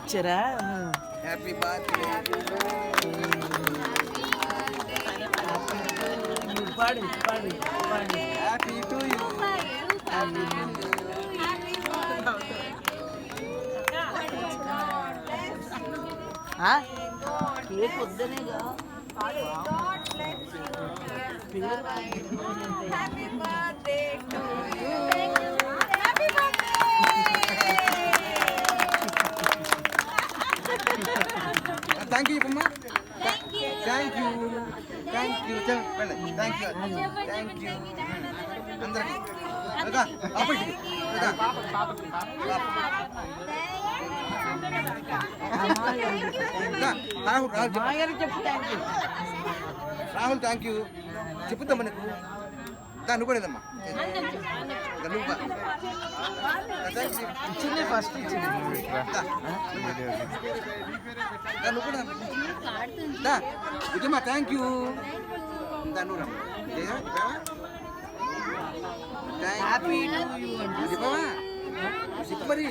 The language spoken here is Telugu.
ఇచ్చారా? హ్యాపీ బర్త్డే పాడు పాడు పాడు. Happy to you. కేక్ వద్దనేగా థ్యాంక్ యూ చెప్పమ్మా. Thank you thank you thank you thank you అందరికి రాహుల్ థ్యాంక్ యూ చెప్పుద్దామా నీకు నువ్వు కూడా లేదమ్మా నువ్వు ఇచ్చింది ఫస్ట్ ఇచ్చింది. నువ్వు కూడా ఇదమ్మా థ్యాంక్ యూ నువ్వు రమ్మా హ్యాపీ చెప్పవా చెప్పు మరి